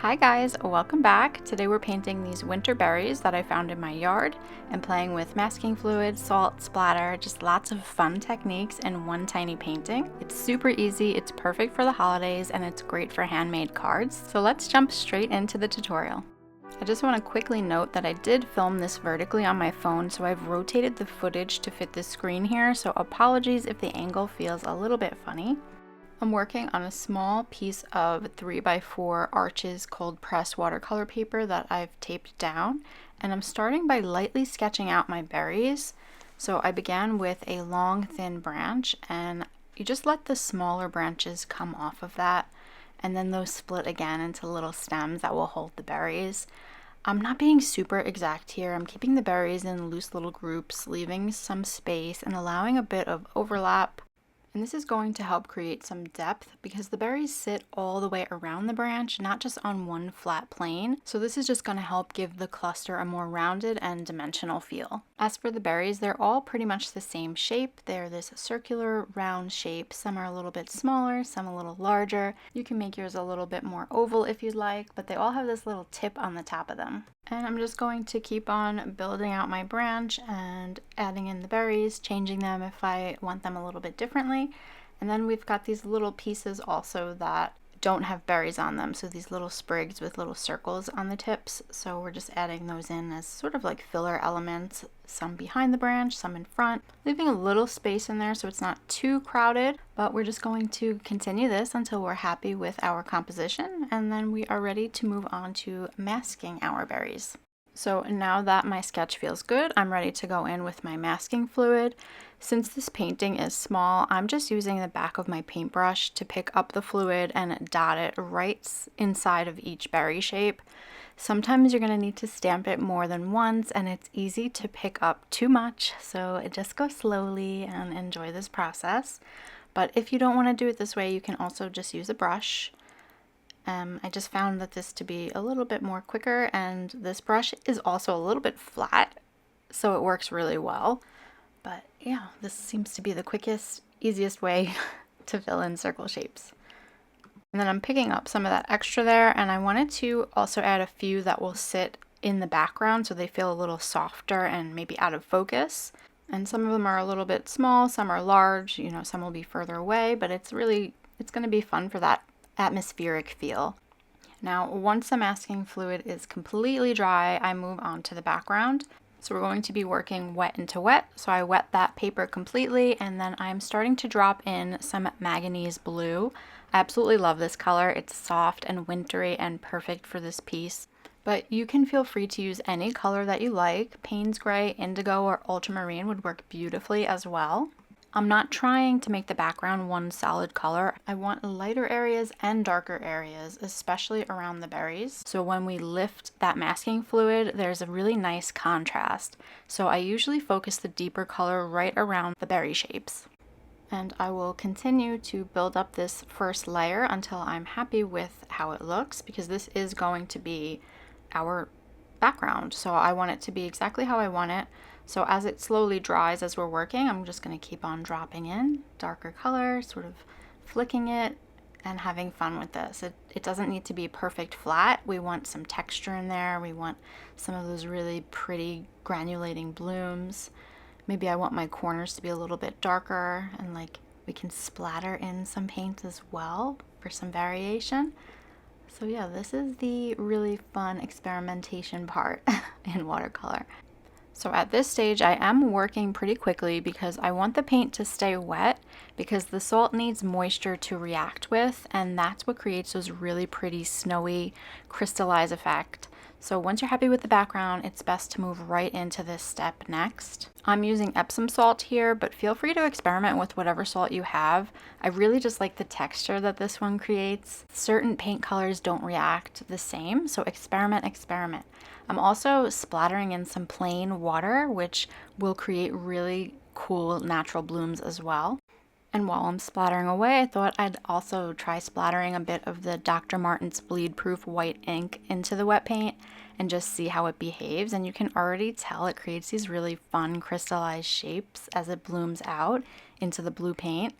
Hi guys, welcome back. Today we're painting these winter berries that I found in my yard and playing with masking fluid, salt, splatter, just lots of fun techniques in one tiny painting. It's super easy, it's perfect for the holidays, and it's great for handmade cards. So let's jump straight into the tutorial. I just want to quickly note that I did film this vertically on my phone, so I've rotated the footage to fit the screen here, so apologies if the angle feels a little bit funny. I'm working on a small piece of 3x4 arches cold pressed watercolor paper that I've taped down, and I'm starting by lightly sketching out my berries. So I began with a long thin branch, and you just let the smaller branches come off of that, and then those split again into little stems that will hold the berries. I'm not being super exact here. I'm keeping the berries in loose little groups, leaving some space and allowing a bit of overlap. And this is going to help create some depth because the berries sit all the way around the branch, not just on one flat plane. So this is just going to help give the cluster a more rounded and dimensional feel. As for the berries, they're all pretty much the same shape. They're this circular round shape. Some are a little bit smaller, some a little larger. You can make yours a little bit more oval if you'd like, but they all have this little tip on the top of them. And I'm just going to keep on building out my branch and adding in the berries, changing them if I want them a little bit differently. And then we've got these little pieces also that don't have berries on them, so these little sprigs with little circles on the tips. So we're just adding those in as sort of like filler elements, some behind the branch, some in front, leaving a little space in there so it's not too crowded. But we're just going to continue this until we're happy with our composition, and then we are ready to move on to masking our berries. So now that my sketch feels good, I'm ready to go in with my masking fluid. Since this painting is small, I'm just using the back of my paintbrush to pick up the fluid and dot it right inside of each berry shape. Sometimes you're going to need to stamp it more than once, and it's easy to pick up too much, so just go slowly and enjoy this process. But if you don't want to do it this way, you can also just use a brush. I just found that this to be a little bit more quicker, and this brush is also a little bit flat, so it works really well. But yeah, this seems to be the quickest, easiest way to fill in circle shapes. And then I'm picking up some of that extra there, and I wanted to also add a few that will sit in the background so they feel a little softer and maybe out of focus. And some of them are a little bit small, some are large, some will be further away, but it's going to be fun for that atmospheric feel. Now, once the masking fluid is completely dry, I move on to the background. So we're going to be working wet into wet. So I wet that paper completely, and then I'm starting to drop in some Manganese Blue. I absolutely love this color. It's soft and wintry and perfect for this piece. But you can feel free to use any color that you like. Payne's Gray, Indigo, or Ultramarine would work beautifully as well. I'm not trying to make the background one solid color. I want lighter areas and darker areas, especially around the berries. So when we lift that masking fluid, there's a really nice contrast. So I usually focus the deeper color right around the berry shapes. And I will continue to build up this first layer until I'm happy with how it looks, because this is going to be our background. So I want it to be exactly how I want it. So as it slowly dries as we're working, I'm just going to keep on dropping in darker color, sort of flicking it and having fun with this. It doesn't need to be perfect flat. We want some texture in there. We want some of those really pretty granulating blooms. Maybe I want my corners to be a little bit darker, and like we can splatter in some paint as well for some variation. So yeah, this is the really fun experimentation part in watercolor. So at this stage, I am working pretty quickly because I want the paint to stay wet, because the salt needs moisture to react with, and that's what creates those really pretty snowy crystallized effect. So once you're happy with the background, it's best to move right into this step next. I'm using Epsom salt here, but feel free to experiment with whatever salt you have. I really just like the texture that this one creates. Certain paint colors don't react the same, so experiment. I'm also splattering in some plain water, which will create really cool natural blooms as well. And while I'm splattering away, I thought I'd also try splattering a bit of the Dr. Martens bleed proof white ink into the wet paint and just see how it behaves. And you can already tell it creates these really fun crystallized shapes as it blooms out into the blue paint.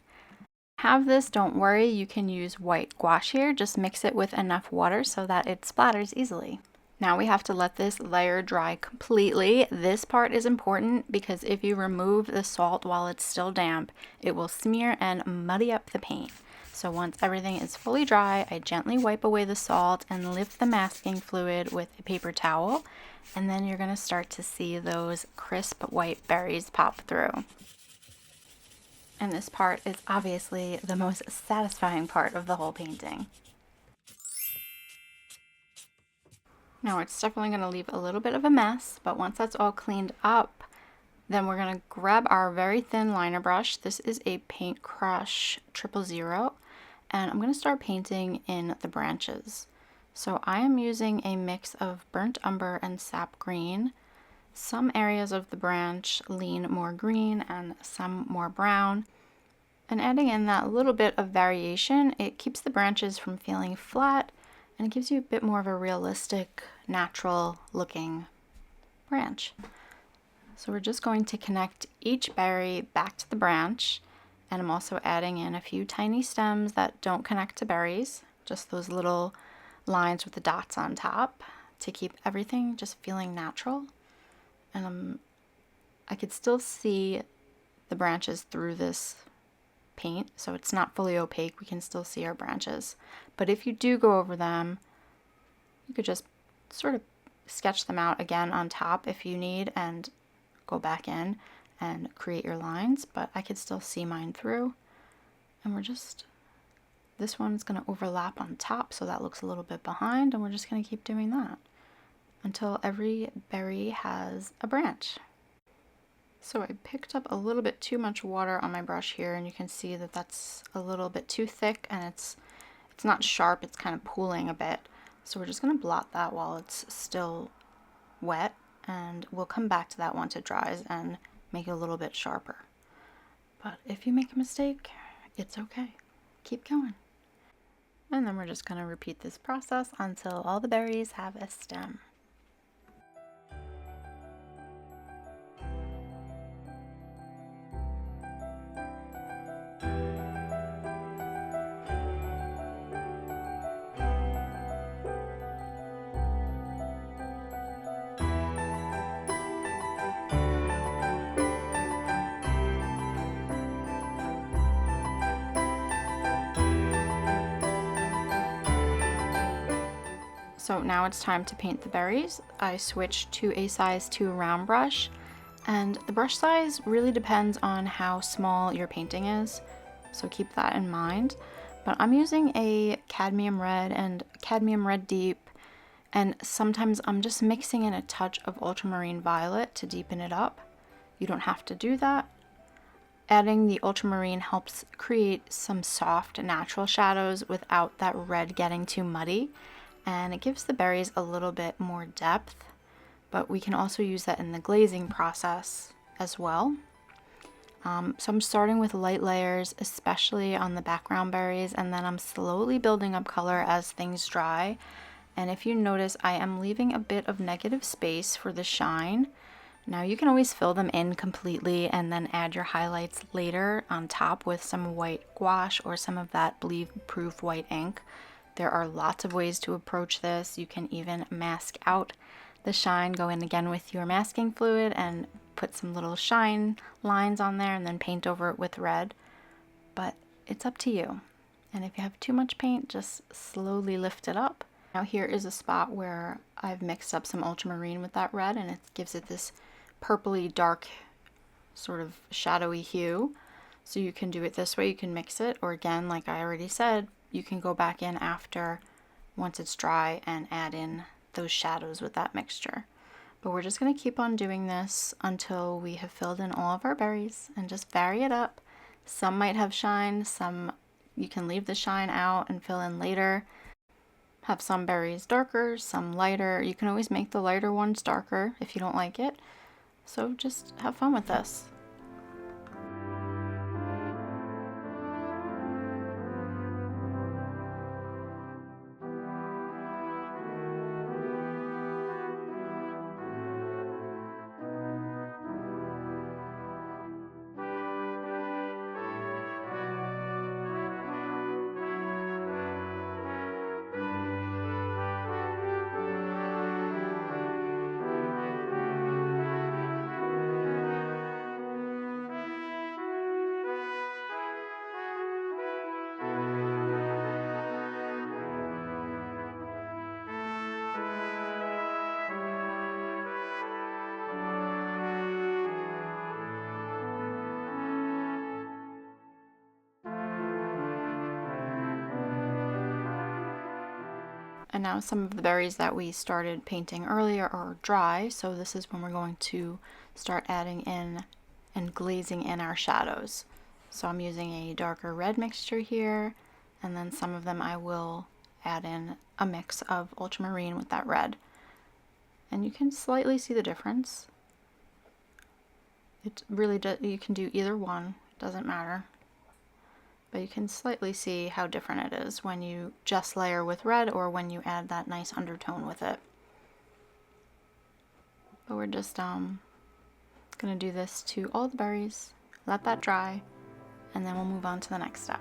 Have this, don't worry, you can use white gouache here, just mix it with enough water so that it splatters easily. Now we have to let this layer dry completely. This part is important because if you remove the salt while it's still damp, it will smear and muddy up the paint. So once everything is fully dry, I gently wipe away the salt and lift the masking fluid with a paper towel, and then you're going to start to see those crisp white berries pop through. And this part is obviously the most satisfying part of the whole painting. Now it's definitely going to leave a little bit of a mess, but once that's all cleaned up, then we're going to grab our very thin liner brush. This is a Paint Crush 000, and I'm going to start painting in the branches. So I am using a mix of burnt umber and sap green. Some areas of the branch lean more green and some more brown. And adding in that little bit of variation, it keeps the branches from feeling flat, and it gives you a bit more of a realistic, natural looking branch. So we're just going to connect each berry back to the branch, and I'm also adding in a few tiny stems that don't connect to berries, just those little lines with the dots on top to keep everything just feeling natural. And I could still see the branches through this paint, so it's not fully opaque. We can still see our branches, but if you do go over them, you could just sort of sketch them out again on top if you need and go back in and create your lines. But I could still see mine through, and this one's going to overlap on top, so that looks a little bit behind, and we're just going to keep doing that until every berry has a branch. So I picked up a little bit too much water on my brush here, and you can see that that's a little bit too thick, and it's not sharp, it's kind of pooling a bit. So we're just going to blot that while it's still wet, and we'll come back to that once it dries and make it a little bit sharper. But if you make a mistake, it's okay. Keep going. And then we're just going to repeat this process until all the berries have a stem. So now it's time to paint the berries. I switched to a size 2 round brush, and the brush size really depends on how small your painting is, so keep that in mind. But I'm using a cadmium red and cadmium red deep, and sometimes I'm just mixing in a touch of ultramarine violet to deepen it up. You don't have to do that. Adding the ultramarine helps create some soft natural shadows without that red getting too muddy, and it gives the berries a little bit more depth, but we can also use that in the glazing process as well. So I'm starting with light layers, especially on the background berries, and then I'm slowly building up color as things dry. And if you notice, I am leaving a bit of negative space for the shine. Now you can always fill them in completely and then add your highlights later on top with some white gouache or some of that bleed-proof white ink. There are lots of ways to approach this. You can even mask out the shine, go in again with your masking fluid and put some little shine lines on there and then paint over it with red. But it's up to you. And if you have too much paint, just slowly lift it up. Now here is a spot where I've mixed up some ultramarine with that red, and it gives it this purpley dark sort of shadowy hue. So you can do it this way, you can mix it, or again, like I already said, you can go back in after, once it's dry, and add in those shadows with that mixture. But we're just going to keep on doing this until we have filled in all of our berries and just vary it up. Some might have shine, some you can leave the shine out and fill in later. Have some berries darker, some lighter. You can always make the lighter ones darker if you don't like it. So just have fun with this. And now some of the berries that we started painting earlier are dry, so this is when we're going to start adding in and glazing in our shadows. So I'm using a darker red mixture here, and then some of them I will add in a mix of ultramarine with that red. And you can slightly see the difference. It really does, you can do either one, it doesn't matter. But you can slightly see how different it is when you just layer with red or when you add that nice undertone with it. But we're just gonna do this to all the berries, let that dry, and then we'll move on to the next step.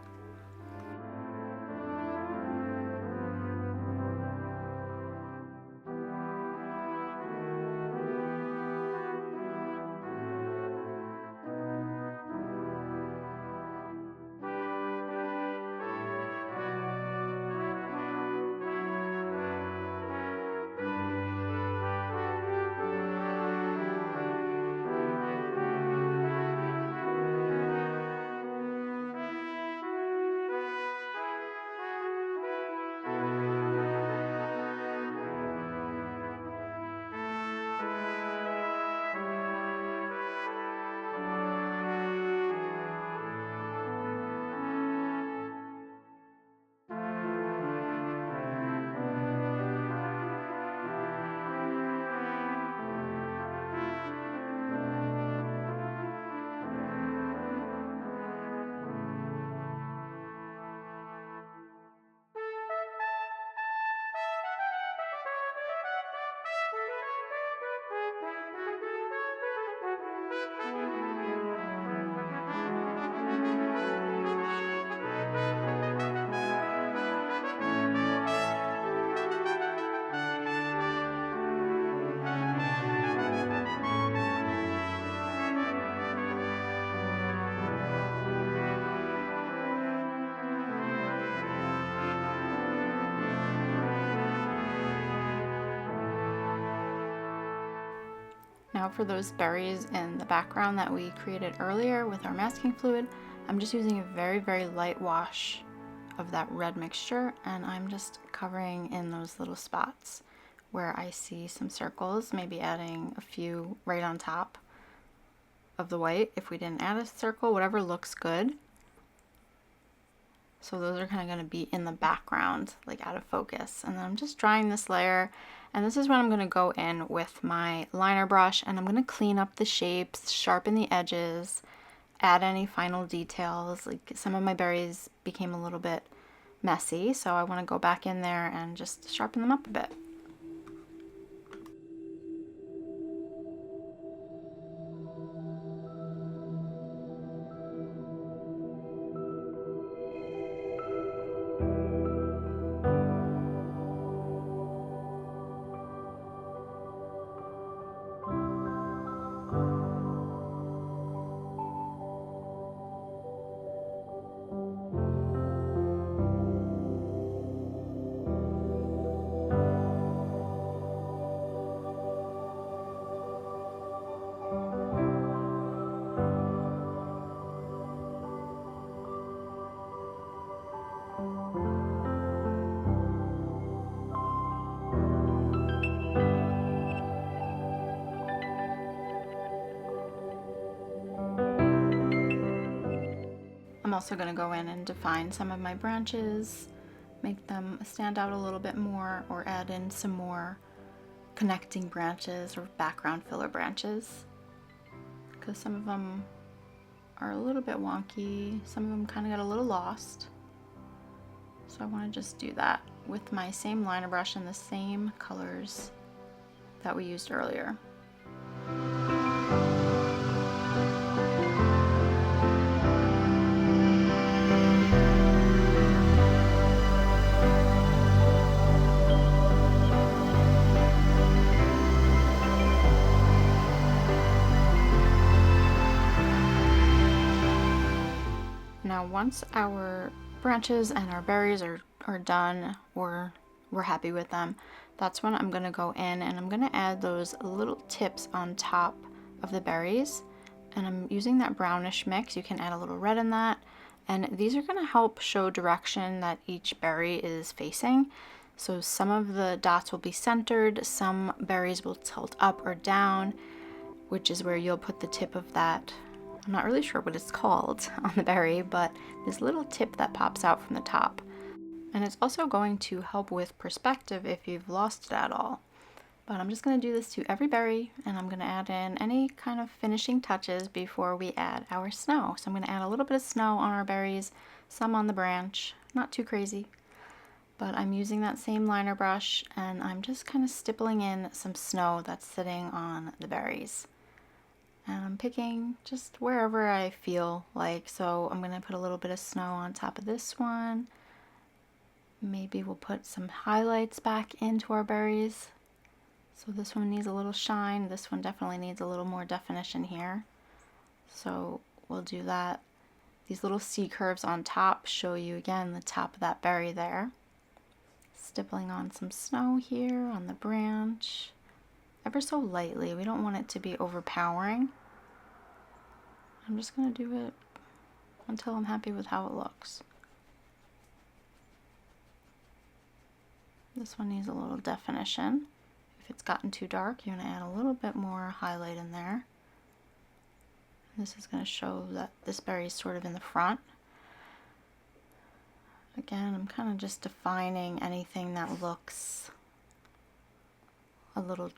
Now for those berries in the background that we created earlier with our masking fluid, I'm just using a very, very light wash of that red mixture, and I'm just covering in those little spots where I see some circles, maybe adding a few right on top of the white if we didn't add a circle, whatever looks good. So those are kind of going to be in the background, like out of focus. And then I'm just drying this layer, and this is when I'm going to go in with my liner brush, and I'm going to clean up the shapes, sharpen the edges, add any final details. Like some of my berries became a little bit messy, so I want to go back in there and just sharpen them up a bit. I'm also going to go in and define some of my branches, make them stand out a little bit more, or add in some more connecting branches or background filler branches, because some of them are a little bit wonky, some of them kind of got a little lost. So I want to just do that with my same liner brush and the same colors that we used earlier. Now once our branches and our berries are done, or we're happy with them, that's when I'm going to go in and I'm going to add those little tips on top of the berries. And I'm using that brownish mix. You can add a little red in that. And these are going to help show direction that each berry is facing. So some of the dots will be centered, some berries will tilt up or down, which is where you'll put the tip of that, I'm not really sure what it's called on the berry, but this little tip that pops out from the top. And it's also going to help with perspective if you've lost it at all. But I'm just going to do this to every berry, and I'm going to add in any kind of finishing touches before we add our snow. So I'm going to add a little bit of snow on our berries, some on the branch, not too crazy. But I'm using that same liner brush, and I'm just kind of stippling in some snow that's sitting on the berries. And I'm picking just wherever I feel like. So I'm going to put a little bit of snow on top of this one. Maybe we'll put some highlights back into our berries. So this one needs a little shine. This one definitely needs a little more definition here. So we'll do that. These little C curves on top show you again the top of that berry there. Stippling on some snow here on the branch. Ever so lightly. We don't want it to be overpowering. I'm just going to do it until I'm happy with how it looks. This one needs a little definition. If it's gotten too dark, you're going to add a little bit more highlight in there. This is going to show that this berry is sort of in the front. Again, I'm kind of just defining anything that looks a little,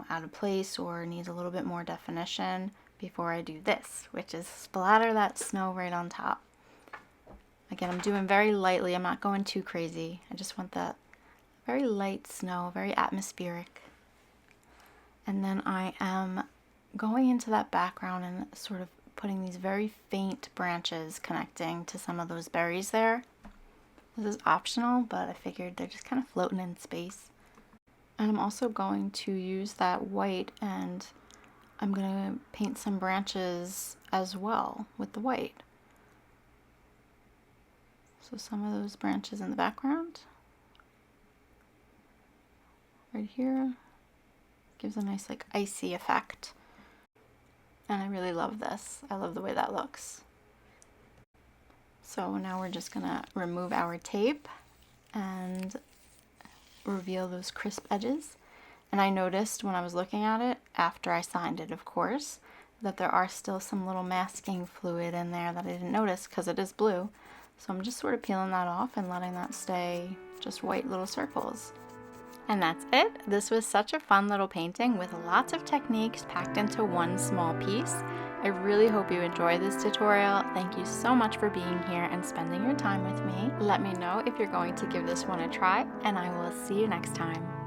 out of place or needs a little bit more definition before I do this, which is splatter that snow right on top. Again, I'm doing very lightly. I'm not going too crazy. I just want that very light snow, very atmospheric. And then I am going into that background and sort of putting these very faint branches connecting to some of those berries there. This is optional, but I figured they're just kind of floating in space. And I'm also going to use that white, and I'm going to paint some branches as well with the white. So some of those branches in the background. Right here gives a nice like icy effect, and I really love this. I love the way that looks. So now we're just gonna remove our tape and reveal those crisp edges. And I noticed when I was looking at it, after I signed it of course, that there are still some little masking fluid in there that I didn't notice because it is blue. So I'm just sort of peeling that off and letting that stay just white little circles. And that's it. This was such a fun little painting with lots of techniques packed into one small piece. I really hope you enjoy this tutorial. Thank you so much for being here and spending your time with me. Let me know if you're going to give this one a try, and I will see you next time.